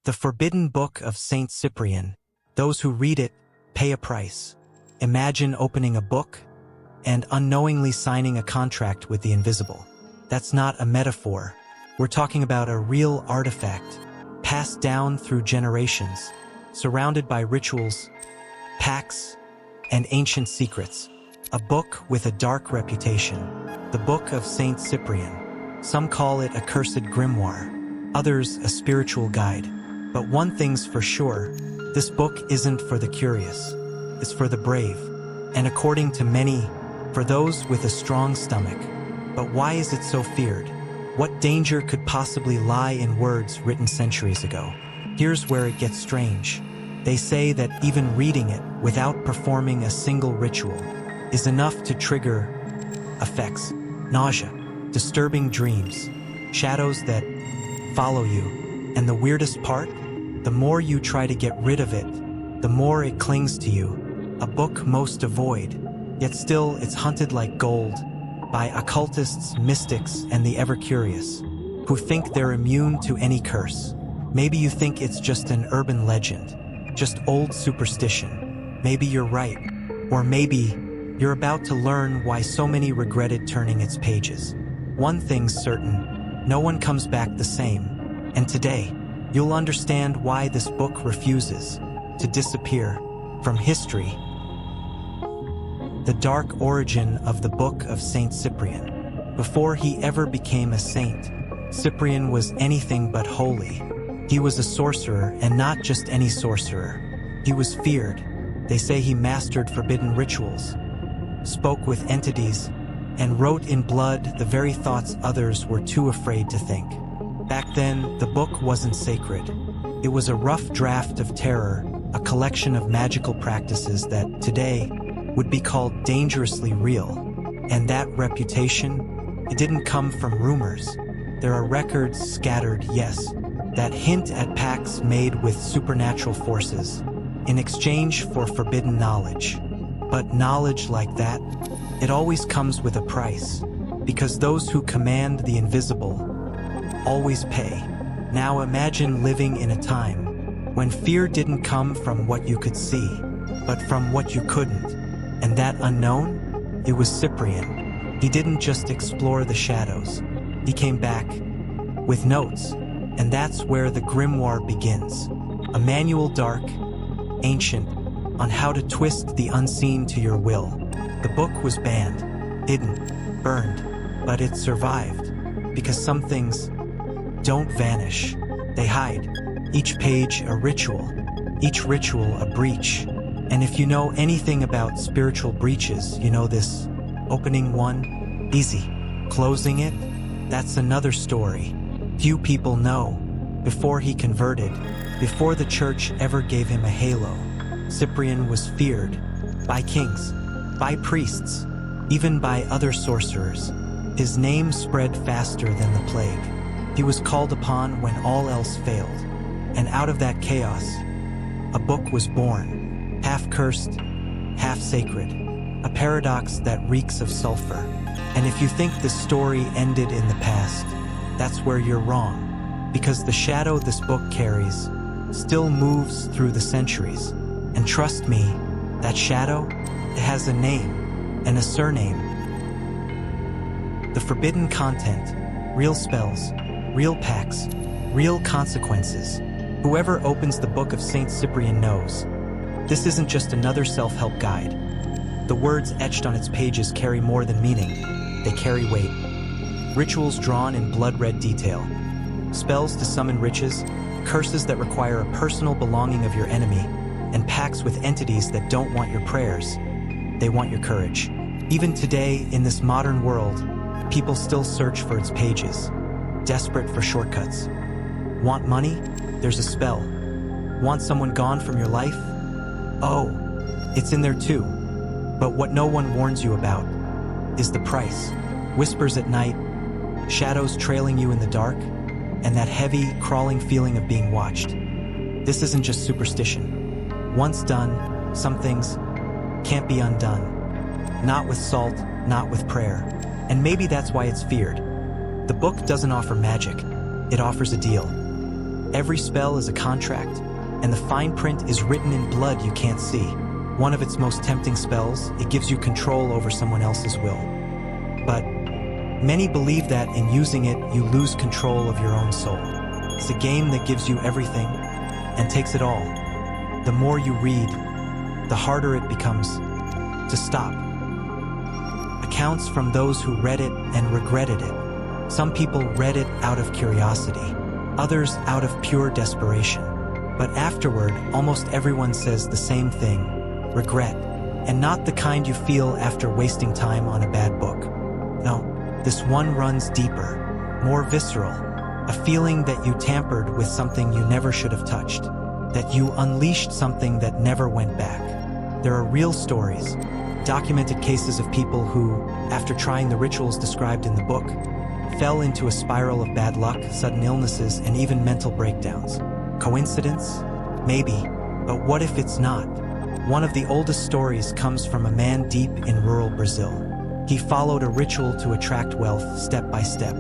The Forbidden Book of Saint Cyprian. Those who read it pay a price. Imagine opening a book and unknowingly signing a contract with the invisible. That's not a metaphor. We're talking about a real artifact, passed down through generations, surrounded by rituals, pacts, and ancient secrets. A book with a dark reputation. The Book of Saint Cyprian. Some call it a cursed grimoire, others a spiritual guide. But one thing's for sure, this book isn't for the curious. It's for the brave, and according to many, for those with a strong stomach. But why is it so feared? What danger could possibly lie in words written centuries ago? Here's where it gets strange. They say that even reading it without performing a single ritual is enough to trigger effects, nausea, disturbing dreams, shadows that follow you. And the weirdest part? The more you try to get rid of it, the more it clings to you. A book most avoid, yet still it's hunted like gold by occultists, mystics, and the ever-curious, who think they're immune to any curse. Maybe you think it's just an urban legend, just old superstition. Maybe you're right. Or maybe you're about to learn why so many regretted turning its pages. One thing's certain, no one comes back the same. And today, you'll understand why this book refuses to disappear from history. The dark origin of the Book of Saint Cyprian. Before he ever became a saint, Cyprian was anything but holy. He was a sorcerer, and not just any sorcerer. He was feared. They say he mastered forbidden rituals, spoke with entities, and wrote in blood the very thoughts others were too afraid to think. Back then, the book wasn't sacred. It was a rough draft of terror, a collection of magical practices that, today, would be called dangerously real. And that reputation, it didn't come from rumors. There are records scattered, yes, that hint at pacts made with supernatural forces in exchange for forbidden knowledge. But knowledge like that, it always comes with a price, because those who command the invisible always pay. Now imagine living in a time when fear didn't come from what you could see, but from what you couldn't. And that unknown? It was Cyprian. He didn't just explore the shadows. He came back with notes. And that's where the grimoire begins. A manual dark, ancient, on how to twist the unseen to your will. The book was banned, hidden, burned, but it survived. Because some things don't vanish. They hide. Each page a ritual. Each ritual a breach. And if you know anything about spiritual breaches, you know this. Opening one, easy. Closing it, that's another story. Few people know. Before he converted, before the church ever gave him a halo, Cyprian was feared by kings, by priests, even by other sorcerers. His name spread faster than the plague. He was called upon when all else failed. And out of that chaos, a book was born. Half cursed, half sacred, a paradox that reeks of sulfur. And if you think the story ended in the past, that's where you're wrong, because the shadow this book carries still moves through the centuries. And trust me, that shadow, it has a name and a surname. The forbidden content, real spells, real pacts, real consequences. Whoever opens the Book of Saint Cyprian knows. This isn't just another self-help guide. The words etched on its pages carry more than meaning. They carry weight. Rituals drawn in blood-red detail. Spells to summon riches, curses that require a personal belonging of your enemy, and pacts with entities that don't want your prayers. They want your courage. Even today, in this modern world, people still search for its pages, desperate for shortcuts. Want money? There's a spell. Want someone gone from your life? Oh, it's in there too. But what no one warns you about is the price. Whispers at night, shadows trailing you in the dark, and that heavy, crawling feeling of being watched. This isn't just superstition. Once done, some things can't be undone. Not with salt, not with prayer. And maybe that's why it's feared. The book doesn't offer magic. It offers a deal. Every spell is a contract, and the fine print is written in blood you can't see. One of its most tempting spells, it gives you control over someone else's will. But many believe that in using it, you lose control of your own soul. It's a game that gives you everything and takes it all. The more you read, the harder it becomes to stop. Accounts from those who read it and regretted it. Some people read it out of curiosity, others out of pure desperation. But afterward, almost everyone says the same thing: regret. And not the kind you feel after wasting time on a bad book. No, this one runs deeper, more visceral. A feeling that you tampered with something you never should have touched, that you unleashed something that never went back. There are real stories, documented cases of people who, after trying the rituals described in the book, fell into a spiral of bad luck, sudden illnesses, and even mental breakdowns. Coincidence? Maybe, but what if it's not? One of the oldest stories comes from a man deep in rural Brazil. He followed a ritual to attract wealth step by step.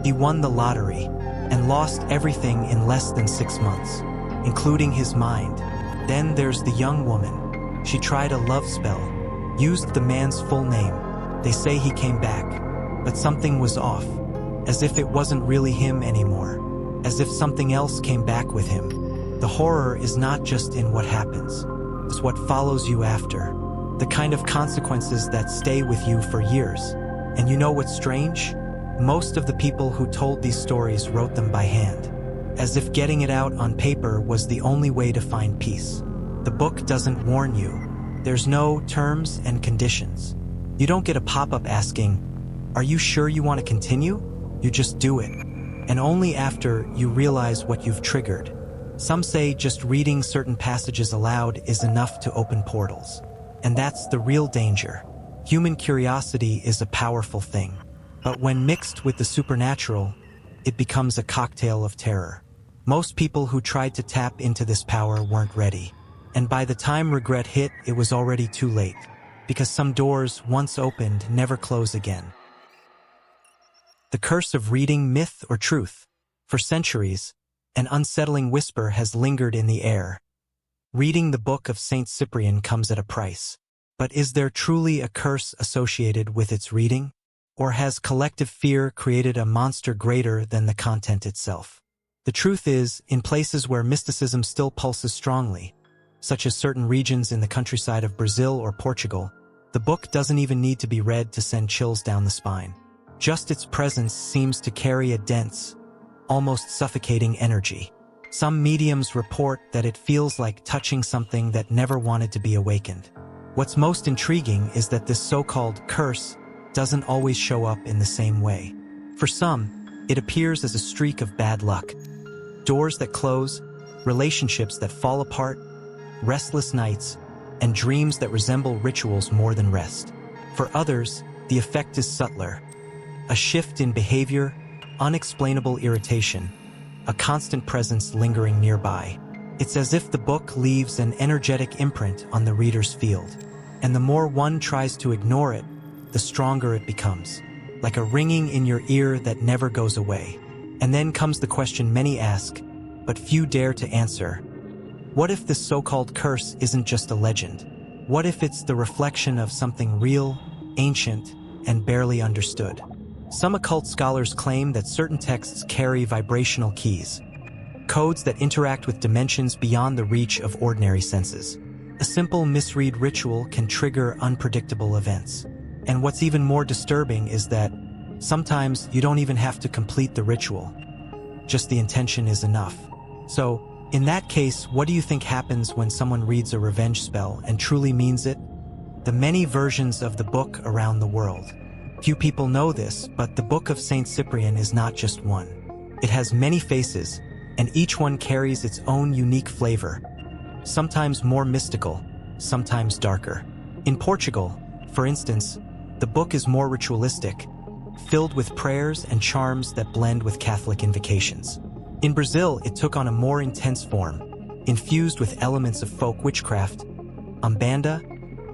He won the lottery and lost everything in less than 6 months, including his mind. Then there's the young woman. She tried a love spell, used the man's full name. They say he came back, but something was off, as if it wasn't really him anymore, as if something else came back with him. The horror is not just in what happens, it's what follows you after, the kind of consequences that stay with you for years. And you know what's strange? Most of the people who told these stories wrote them by hand, as if getting it out on paper was the only way to find peace. The book doesn't warn you. There's no terms and conditions. You don't get a pop-up asking, "Are you sure you want to continue?" You just do it. And only after you realize what you've triggered. Some say just reading certain passages aloud is enough to open portals. And that's the real danger. Human curiosity is a powerful thing. But when mixed with the supernatural, it becomes a cocktail of terror. Most people who tried to tap into this power weren't ready. And by the time regret hit, it was already too late. Because some doors, once opened, never close again. The curse of reading myth or truth. For centuries, an unsettling whisper has lingered in the air. Reading the Book of Saint Cyprian comes at a price. But is there truly a curse associated with its reading? Or has collective fear created a monster greater than the content itself? The truth is, in places where mysticism still pulses strongly, such as certain regions in the countryside of Brazil or Portugal, the book doesn't even need to be read to send chills down the spine. Just its presence seems to carry a dense, almost suffocating energy. Some mediums report that it feels like touching something that never wanted to be awakened. What's most intriguing is that this so-called curse doesn't always show up in the same way. For some, it appears as a streak of bad luck. Doors that close, relationships that fall apart, restless nights, and dreams that resemble rituals more than rest. For others, the effect is subtler. A shift in behavior, unexplainable irritation, a constant presence lingering nearby. It's as if the book leaves an energetic imprint on the reader's field. And the more one tries to ignore it, the stronger it becomes, like a ringing in your ear that never goes away. And then comes the question many ask, but few dare to answer. What if this so-called curse isn't just a legend? What if it's the reflection of something real, ancient, and barely understood? Some occult scholars claim that certain texts carry vibrational keys, codes that interact with dimensions beyond the reach of ordinary senses. A simple misread ritual can trigger unpredictable events. And what's even more disturbing is that sometimes you don't even have to complete the ritual. Just the intention is enough. So, in that case, what do you think happens when someone reads a revenge spell and truly means it? The many versions of the book around the world. Few people know this, but the Book of Saint Cyprian is not just one. It has many faces, and each one carries its own unique flavor. Sometimes more mystical, sometimes darker. In Portugal, for instance, the book is more ritualistic, filled with prayers and charms that blend with Catholic invocations. In Brazil, it took on a more intense form, infused with elements of folk witchcraft, umbanda,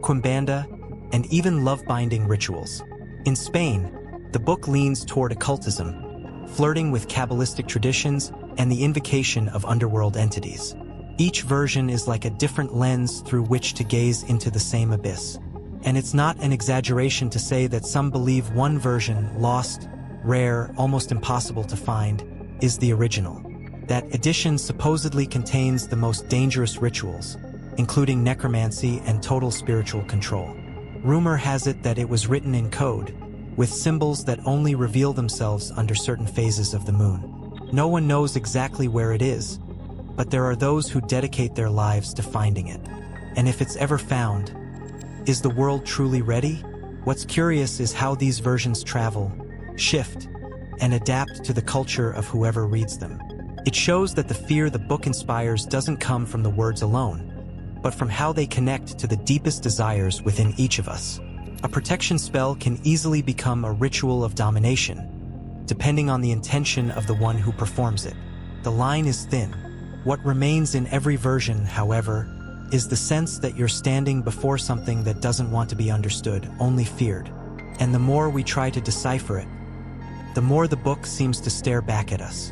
quimbanda, and even love-binding rituals. In Spain, the book leans toward occultism, flirting with Kabbalistic traditions and the invocation of underworld entities. Each version is like a different lens through which to gaze into the same abyss. And it's not an exaggeration to say that some believe one version, lost, rare, almost impossible to find, is the original. That edition supposedly contains the most dangerous rituals, including necromancy and total spiritual control. Rumor has it that it was written in code, with symbols that only reveal themselves under certain phases of the moon. No one knows exactly where it is, but there are those who dedicate their lives to finding it. And if it's ever found, is the world truly ready? What's curious is how these versions travel, shift, and adapt to the culture of whoever reads them. It shows that the fear the book inspires doesn't come from the words alone, but from how they connect to the deepest desires within each of us. A protection spell can easily become a ritual of domination, depending on the intention of the one who performs it. The line is thin. What remains in every version, however, is the sense that you're standing before something that doesn't want to be understood, only feared. And the more we try to decipher it, the more the book seems to stare back at us.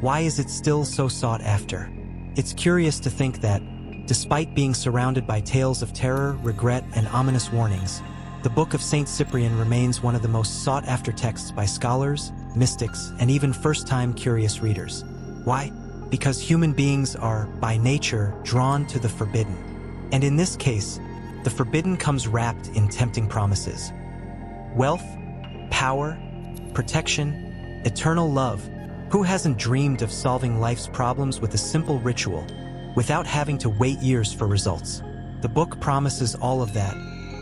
Why is it still so sought after? It's curious to think that, despite being surrounded by tales of terror, regret, and ominous warnings, the Book of Saint Cyprian remains one of the most sought-after texts by scholars, mystics, and even first-time curious readers. Why? Because human beings are, by nature, drawn to the forbidden. And in this case, the forbidden comes wrapped in tempting promises. Wealth, power, protection, eternal love. Who hasn't dreamed of solving life's problems with a simple ritual, without having to wait years for results? The book promises all of that,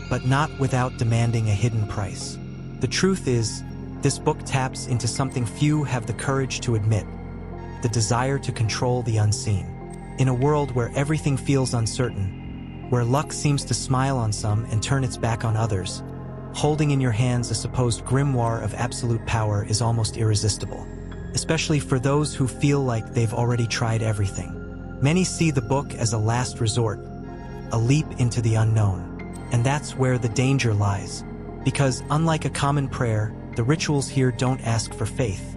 but not without demanding a hidden price. The truth is, this book taps into something few have the courage to admit: the desire to control the unseen. In a world where everything feels uncertain, where luck seems to smile on some and turn its back on others, holding in your hands a supposed grimoire of absolute power is almost irresistible, especially for those who feel like they've already tried everything. Many see the book as a last resort, a leap into the unknown. And that's where the danger lies, because unlike a common prayer, the rituals here don't ask for faith.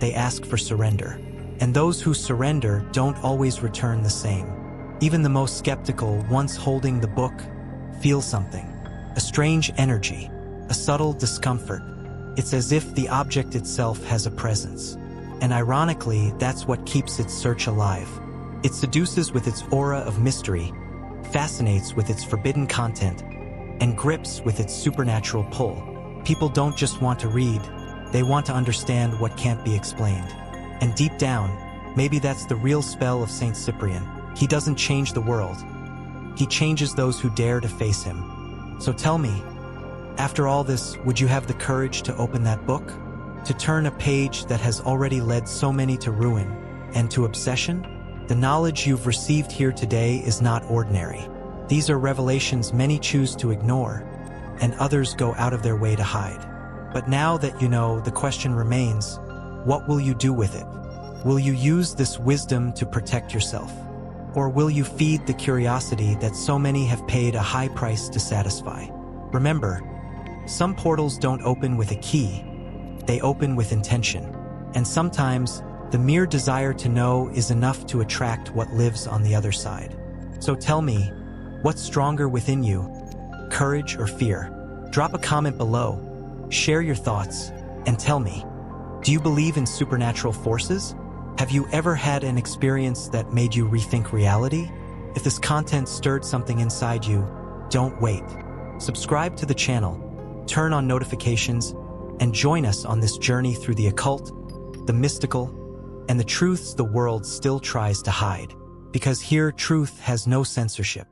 They ask for surrender. And those who surrender don't always return the same. Even the most skeptical, once holding the book, feel something. A strange energy, a subtle discomfort. It's as if the object itself has a presence. And ironically, that's what keeps its search alive. It seduces with its aura of mystery, fascinates with its forbidden content, and grips with its supernatural pull. People don't just want to read, they want to understand what can't be explained. And deep down, maybe that's the real spell of Saint Cyprian. He doesn't change the world. He changes those who dare to face him. So tell me, after all this, would you have the courage to open that book? To turn a page that has already led so many to ruin and to obsession? The knowledge you've received here today is not ordinary. These are revelations many choose to ignore, and others go out of their way to hide. But now that you know, the question remains: what will you do with it? Will you use this wisdom to protect yourself? Or will you feed the curiosity that so many have paid a high price to satisfy? Remember, some portals don't open with a key, they open with intention. And sometimes, the mere desire to know is enough to attract what lives on the other side. So tell me, what's stronger within you? Courage or fear? Drop a comment below, share your thoughts, and tell me, do you believe in supernatural forces? Have you ever had an experience that made you rethink reality? If this content stirred something inside you, don't wait. Subscribe to the channel, turn on notifications, and join us on this journey through the occult, the mystical, and the truths the world still tries to hide. Because here, truth has no censorship.